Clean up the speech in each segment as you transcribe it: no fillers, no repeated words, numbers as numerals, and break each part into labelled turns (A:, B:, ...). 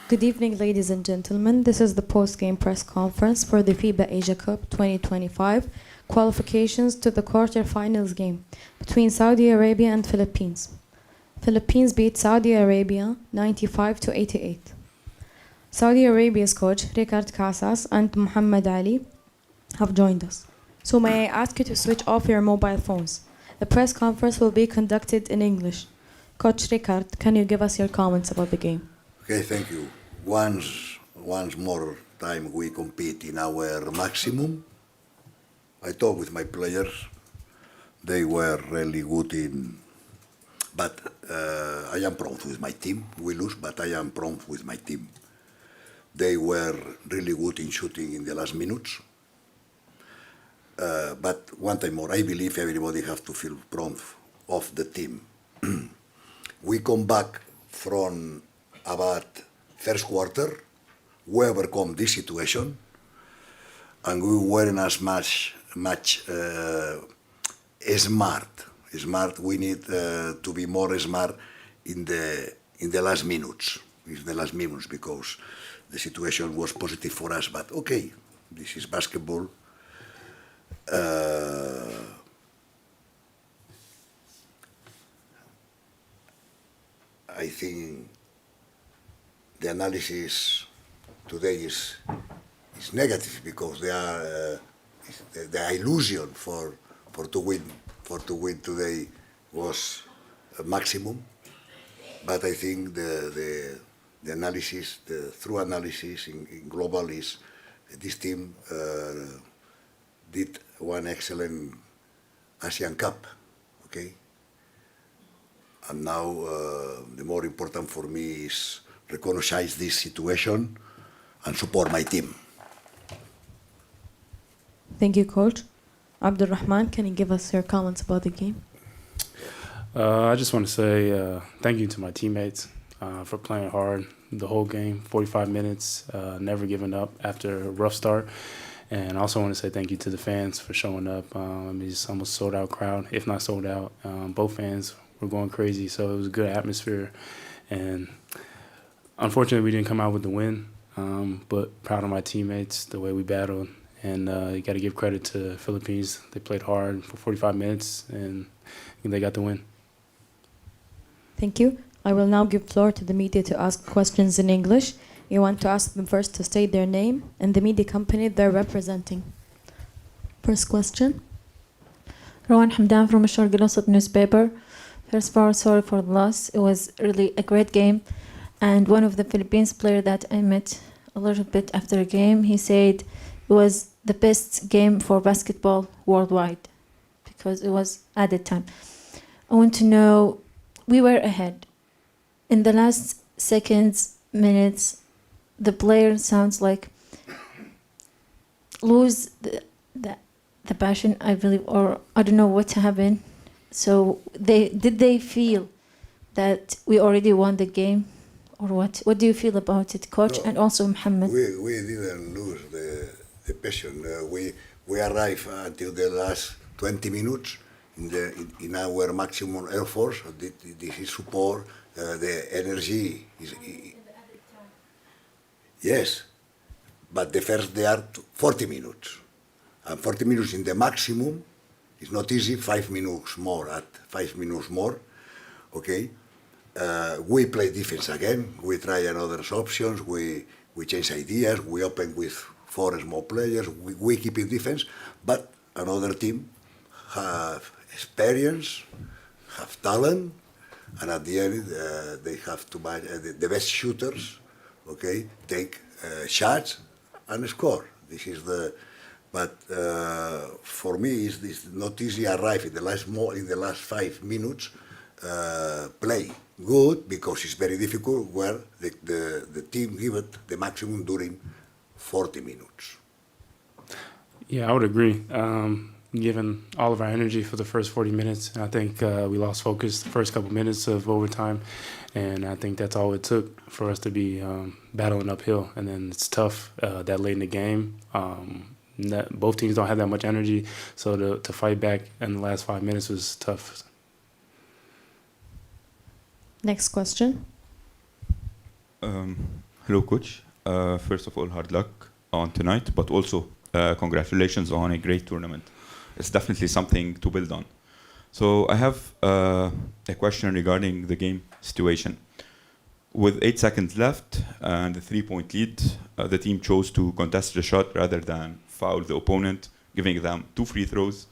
A: Good evening, ladies and gentlemen. This is the post-game press conference for the FIBA Asia Cup 2025 qualifications to the quarter-finals game between Saudi Arabia and Philippines. Philippines beat Saudi Arabia 95-88. Saudi Arabia's coach Ricard Casas and Muhammad Ali have joined us. So may I ask you to switch off your mobile phones? The press conference will be conducted in English. Coach Ricard, can you give us your comments about the game?
B: Okay, thank you. Once more time we compete in our maximum. I talked with my players. They were really good but I am proud with my team. We lose, but I am proud with my team. They were really good in shooting in the last minutes. But one time more, I believe everybody has to feel proud of the team. We come back from about first quarter, we overcome this situation, and we weren't as much smart. We need to be more smart in the last minutes. Because the situation was positive for us. But okay, this is basketball. I think the analysis today is negative because they are the illusion for to win today was a maximum. But I think the analysis, the through analysis in global is this team did one excellent Asian Cup, okay? And now the more important for me is recognize this situation and support my team.
A: Thank you, Coach. Abdul Rahman, can you give us your comments about the game?
C: I just want to say thank you to my teammates for playing hard the whole game, 45 minutes, never giving up after a rough start. And I also want to say thank you to the fans for showing up. It's almost sold out crowd, if not sold out. Both fans were going crazy, so it was a good atmosphere. And unfortunately, we didn't come out with the win, but proud of my teammates, the way we battled. And you got to give credit to the Philippines. They played hard for 45 minutes, and they got the win.
A: Thank you. I will now give floor to the media to ask questions in English. You want to ask them first to state their name and the media company they're representing. First question.
D: Rowan Hamdan from الشرق الأوسط newspaper. First of all, sorry for the loss. It was really a great game. And one of the Philippines players that I met a little bit after the game, he said it was the best game for basketball worldwide because it was at the time. I want to know, we were ahead. In the last seconds, minutes, the player sounds like lose the passion, I believe, or I don't know what happened. So did they feel that we already won the game, or what? What do you feel about it, Coach,
B: no,
D: and also Mohammed?
B: We didn't lose the passion. We arrived until the last 20 minutes in our maximum effort. This is support. The energy is. Yes, but the first they are 40 minutes, and 40 minutes in the maximum is not easy. 5 minutes more at 5 minutes more, okay. We play defense again. We try another options. We change ideas. We open with 4 small players. We keep in defense, but another team have experience, have talent, and at the end they have to buy the best shooters. Okay, take shots and score. This is the. But for me, it's not easy. Arrive in the last 5 minutes. Play good because it's very difficult. Where the team give it the maximum during 40 minutes.
C: Yeah, I would agree. Given all of our energy for the first 40 minutes, I think we lost focus the first couple minutes of overtime, and I think that's all it took for us to be battling uphill. And then it's tough that late in the game. Both teams don't have that much energy, so to fight back in the last 5 minutes was tough.
A: Next question.
E: Hello, coach. First of all, hard luck on tonight, but also congratulations on a great tournament. It's definitely something to build on. So I have a question regarding the game situation. With 8 seconds left and the 3-point lead, the team chose to contest the shot rather than foul the opponent, giving them 2 free throws,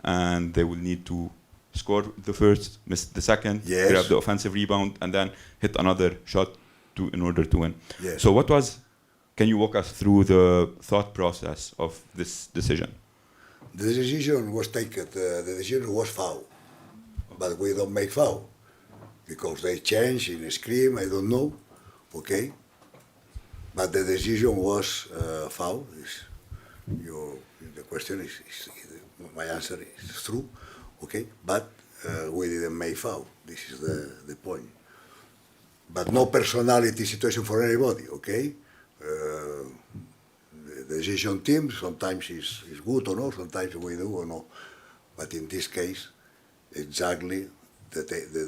E: and they will need to score the first, miss the second,
B: Yes.
E: grab the offensive rebound, and then hit another shot in order to win.
B: Yes.
E: So can you walk us through the thought process of this decision?
B: The decision was taken, the decision was foul, but we don't make foul because they change in a scream, I don't know, okay? But the decision was foul. The question is, my answer is true, okay? But we didn't make foul. This is the point. But no personality situation for anybody, okay? The decision team sometimes is good or no, sometimes we do or no. But in this case, exactly the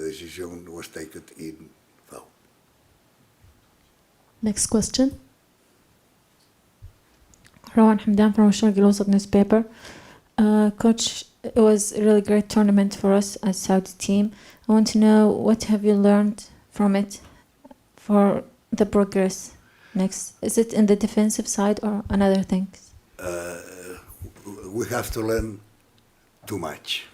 B: decision was taken in foul.
A: Next question.
D: Rowan Hamdan from الشرق الأوسط newspaper. Coach, it was a really great tournament for us as Saudi team. I want to know what have you learned from it for the progress next? Is it in the defensive side or another things?
B: We have to learn too much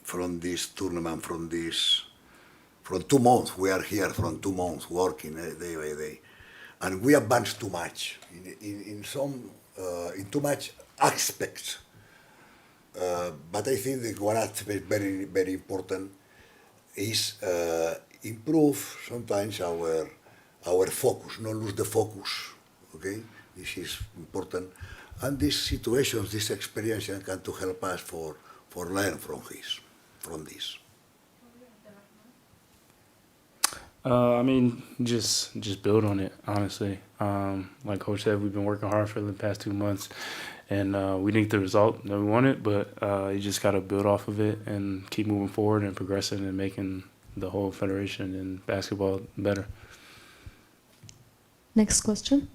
B: from this tournament, from 2 months. We are here from 2 months working day by day, and we advanced too much in too much aspects. But I think that one aspect very, very important is improve sometimes our focus, not lose the focus. Okay, this is important, and these situations, this experience can to help us for learn from this.
C: I mean, just build on it, honestly. Like Coach said, we've been working hard for the past 2 months, and we didn't get the result that we wanted, but you just got to build off of it and keep moving forward and progressing and making the whole federation and basketball better.
A: Next question.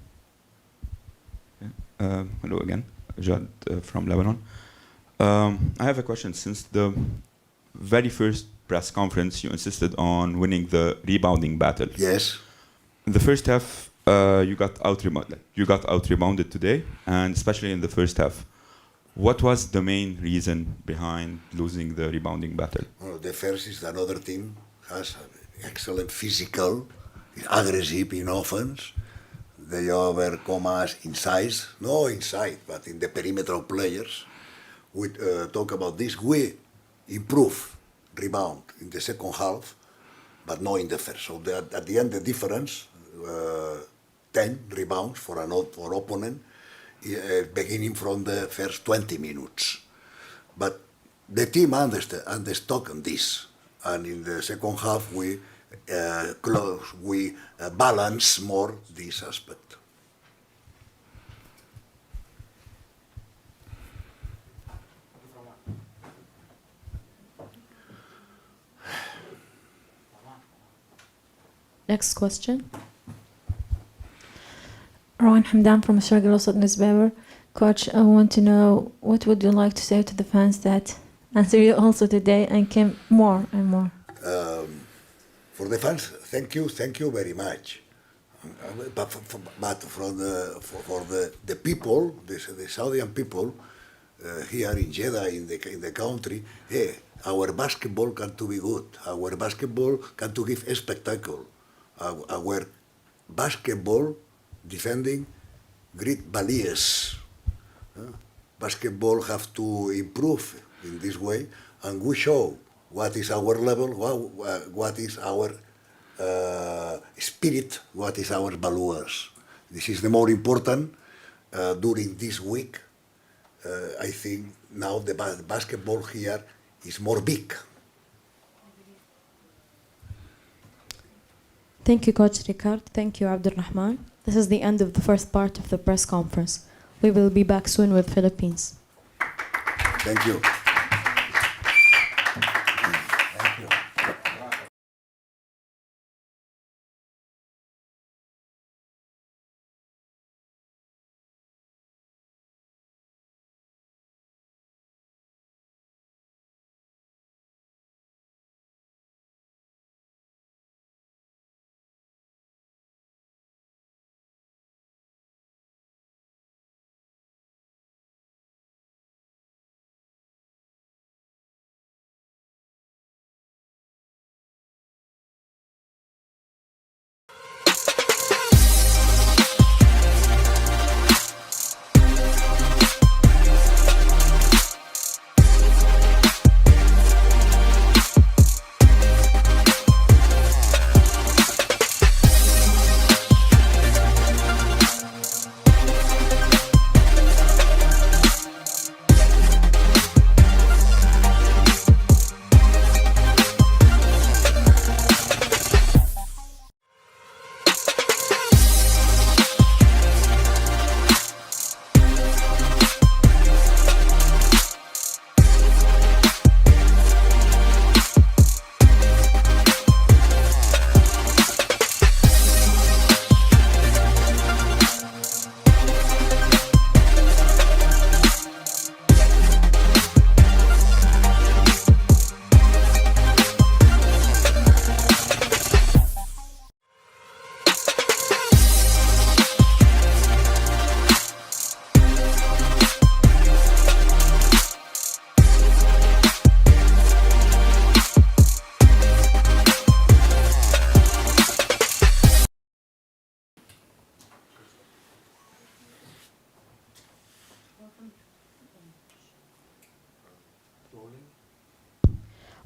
E: Hello again, Jad from Lebanon. I have a question. Since the very first press conference, you insisted on winning the rebounding battle.
B: Yes.
E: In the first half, you got out-rebounded today, and especially in the first half. What was the main reason behind losing the rebounding battle?
B: Well, the first is another team has excellent physical, aggressive in offense. They overcome us in size, no inside, but in the perimeter of players. We talk about this. We improve rebound in the second half, but not in the first. So at the end, the difference, 10 rebounds for opponent, beginning from the first 20 minutes. But the team understood this, and in the second half we balance more this aspect.
A: Next question.
D: Rowan Hamdan from الشرق الأوسط newspaper. Coach, I want to know what would you like to say to the fans that answer you also today and came more and more?
B: For the fans, thank you very much. But for the people, the Saudian people here in Jeddah, in the country, hey, our basketball can to be good. Our basketball can to give a spectacle. Our basketball defending great values. Basketball have to improve in this way, and we show what is our level, what is our spirit, what is our values. This is the more important during this week. I think now the basketball here is more big.
A: Thank you, Coach Ricard. Thank you, Abdulrahman. This is the end of the first part of the press conference. We will be back soon with Philippines.
B: Thank you.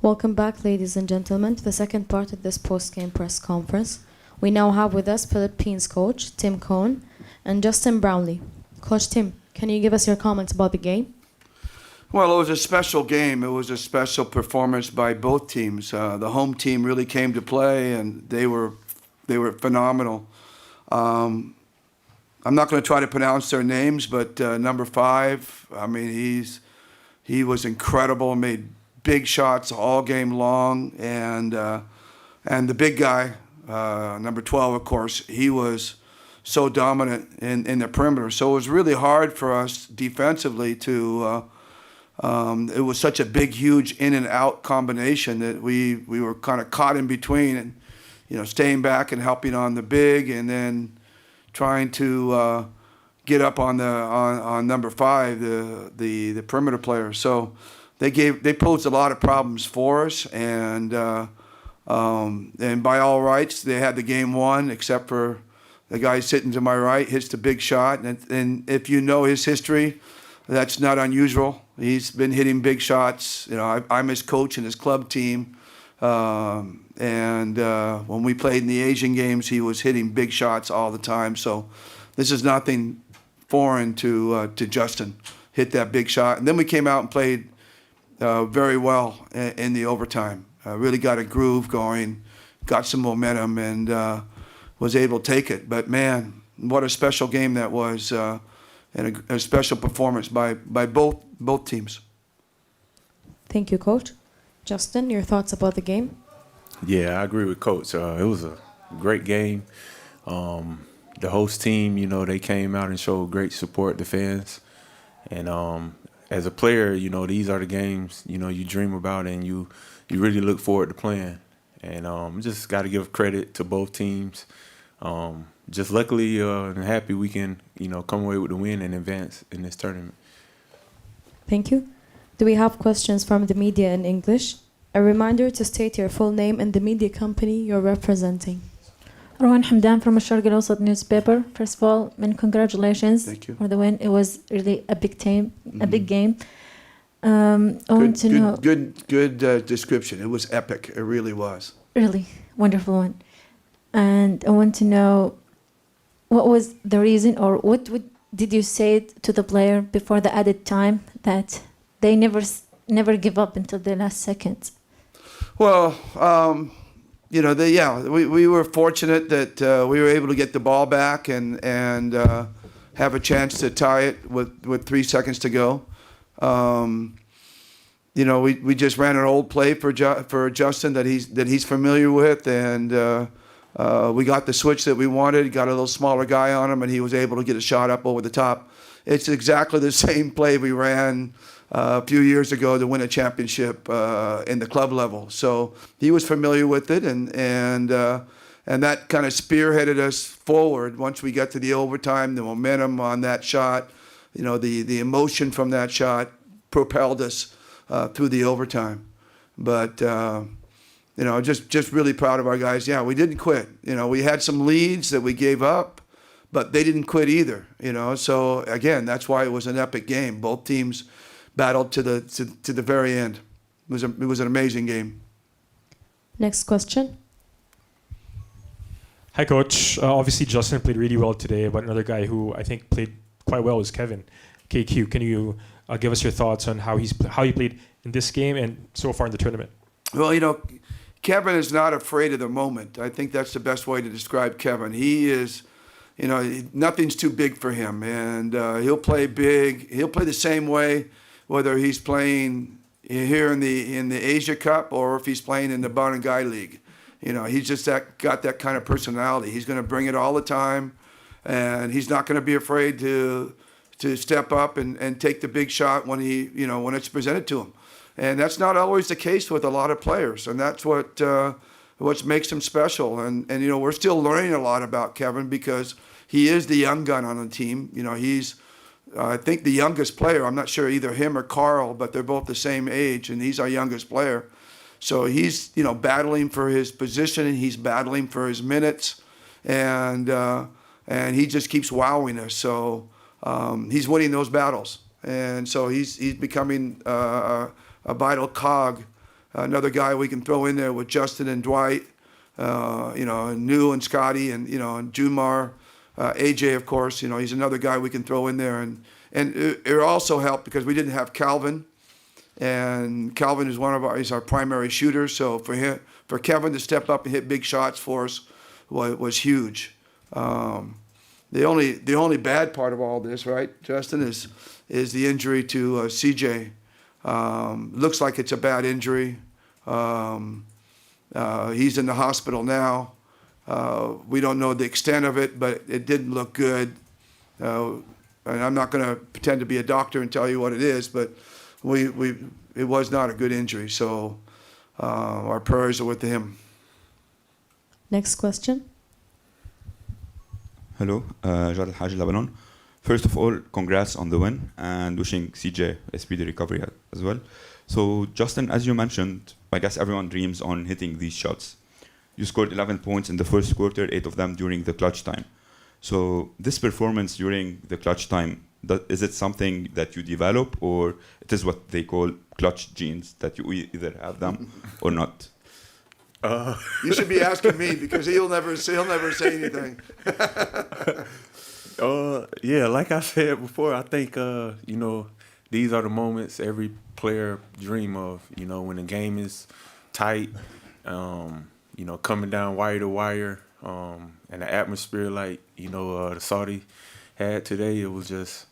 A: Welcome back, ladies and gentlemen, to the second part of this post-game press conference. We now have with us Philippines coach Tim Cohn and Justin Brownlee. Coach Tim, can you give us your comments about the game?
F: Well, it was a special game. It was a special performance by both teams. The home team really came to play, and they were phenomenal. I'm not going to try to pronounce their names, but number 5, I mean, he was incredible, made big shots all game long, and the big guy, number 12, of course, he was so dominant in the perimeter. So it was really hard for us defensively to. It was such a big, huge in and out combination that we were kind of caught in between, and staying back and helping on the big, and then trying to get up on number 5, the perimeter player. So they posed a lot of problems for us, and by all rights they had the game won, except for the guy sitting to my right hits the big shot, and if you know his history, that's not unusual. He's been hitting big shots. I'm his coach and his club team, and when we played in the Asian games, he was hitting big shots all the time. So this is nothing foreign to Justin. Hit that big shot, and then we came out and played very well in the overtime. Really got a groove going, got some momentum, and was able to take it. But man, what a special game that was, and a special performance by both teams.
A: Thank you, Coach. Justin, your thoughts about the game?
G: Yeah, I agree with Coach. It was a great game. The host team, they came out and showed great support to fans. And as a player, these are the games, you dream about and you really look forward to playing. And just got to give credit to both teams. Just luckily and happy we can, come away with the win and advance in this tournament.
A: Thank you. Do we have questions from the media in English? A reminder to state your full name and the media company you're representing.
D: روان حمدان from الشرق الأوسط newspaper. First of all, many congratulations for the win. It was really a big team, a big game. I want to know.
F: Good description. It was epic. It really was.
D: Really wonderful one. And I want to know what was the reason, or what did you say to the player before the added time that they never give up until the last seconds?
F: Well, we were fortunate that we were able to get the ball back and have a chance to tie it with 3 seconds to go. We just ran an old play for Justin that he's familiar with, and we got the switch that we wanted. Got a little smaller guy on him, and he was able to get a shot up over the top. It's exactly the same play we ran a few years ago to win a championship in the club level. So he was familiar with it, and that kind of spearheaded us forward. Once we got to the overtime, the momentum on that shot, the emotion from that shot propelled us through the overtime. But just really proud of our guys. Yeah, we didn't quit. We had some leads that we gave up, but they didn't quit either. So again, that's why it was an epic game. Both teams battled to the very end. It was an amazing game.
A: Next question.
H: Hi, Coach. Obviously, Justin played really well today, but another guy who I think played quite well is Kevin. KQ, can you give us your thoughts on how he played in this game and so far in the tournament?
F: Well, Kevin is not afraid of the moment. I think that's the best way to describe Kevin. He is, nothing's too big for him, and he'll play big. He'll play the same way, whether he's playing here in the Asia Cup or if he's playing in the Barangay League. He's just got that kind of personality. He's going to bring it all the time, and he's not going to be afraid to step up and take the big shot when when it's presented to him. And that's not always the case with a lot of players, and that's what makes him special. And we're still learning a lot about Kevin because he is the young gun on the team. He's I think the youngest player. I'm not sure either him or Carl, but they're both the same age, and he's our youngest player. So he's battling for his position, and he's battling for his minutes, and he just keeps wowing us. So he's winning those battles, and so he's becoming a vital cog another guy we can throw in there with Justin and Dwight, and New and Scotty and Jumar, AJ, of course. He's another guy we can throw in there. And it also helped because we didn't have Calvin. And Calvin is he's our primary shooter. So for Kevin to step up and hit big shots for us was huge. The only bad part of all this, right, Justin, is the injury to CJ. Looks like it's a bad injury. He's in the hospital now. We don't know the extent of it, but it didn't look good. And I'm not going to pretend to be a doctor and tell you what it is, but it was not a good injury. So our prayers are with him.
A: Next question.
E: Hello, Jad Al-Haj, Lebanon. First of all, congrats on the win and wishing CJ a speedy recovery as well. So, Justin, as you mentioned, I guess everyone dreams on hitting these shots. You scored 11 points in the first quarter, 8 of them during the clutch time. So, this performance during the clutch time, is it something that you develop, or it is what they call clutch genes, that you either have them or not?
F: You should be asking me because he'll never say anything.
G: Yeah, like I said before, I think these are the moments every player dream of. When the game is tight, coming down wire to wire, and the atmosphere like the Saudi had today. It was just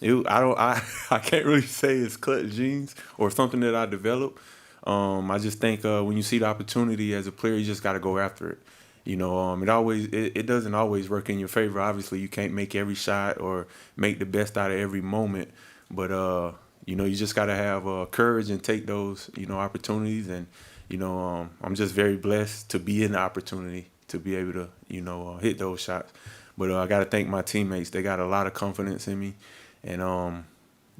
G: I can't really say it's clutch genes or something that I developed. I just think when you see the opportunity as a player, you just got to go after it. It doesn't always work in your favor. Obviously, you can't make every shot or make the best out of every moment. But you just got to have courage and take those opportunities. And I'm just very blessed to be in the opportunity to be able to hit those shots. But I got to thank my teammates. They got a lot of confidence in me, and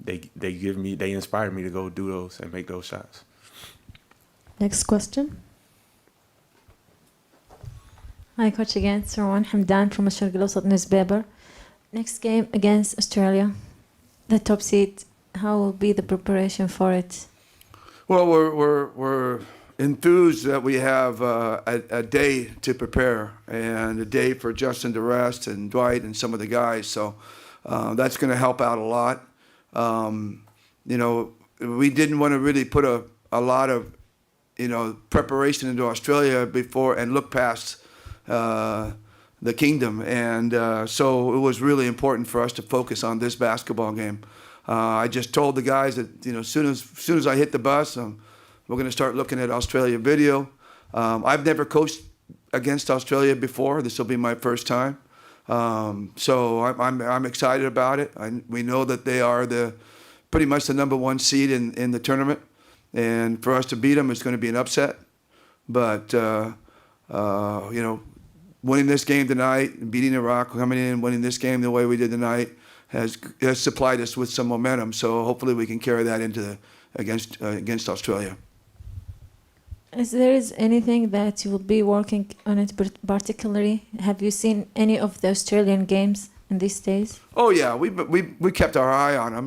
G: they inspired me to go do those and make those shots.
A: Next question.
D: Hi, Coach again. Sarwan Hamdan from الشرق الأوسط newspaper. Next game against Australia, the top seed. How will be the preparation for it?
F: Well, we're enthused that we have a day to prepare and a day for Justin to rest and Dwight and some of the guys. So that's going to help out a lot. We didn't want to really put a lot of preparation into Australia before and look past the kingdom. And so it was really important for us to focus on this basketball game. I just told the guys that, as soon as I hit the bus, we're going to start looking at Australia video. I've never coached against Australia before. This will be my first time. So I'm excited about it. We know that they are pretty much the number one seed in the tournament. And for us to beat them is going to be an upset. But, winning this game tonight, beating Iraq, coming in, winning this game the way we did tonight has supplied us with some momentum. So hopefully we can carry that into against Australia.
D: Is there anything that you will be working on it particularly? Have you seen any of the Australian games in these days?
F: Oh yeah, we kept our eye on them.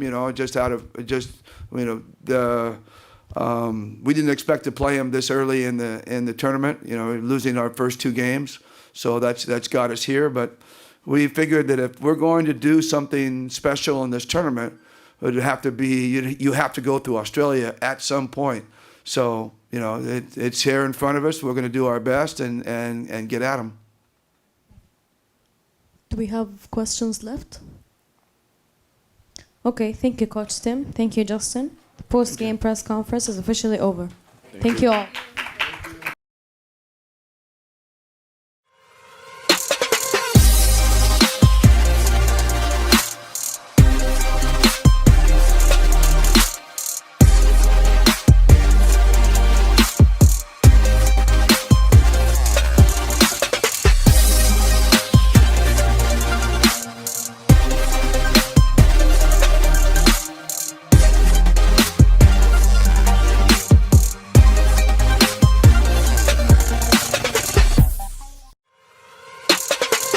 F: We didn't expect to play them this early in the tournament. Losing our first two games, so that's got us here. But we figured that if we're going to do something special in this tournament, it would have to be you have to go through Australia at some point. So it's here in front of us. We're going to do our best and get at them.
A: Do we have questions left? Okay, thank you, Coach Tim. Thank you, Justin. The post-game press conference is officially over. Thank you all.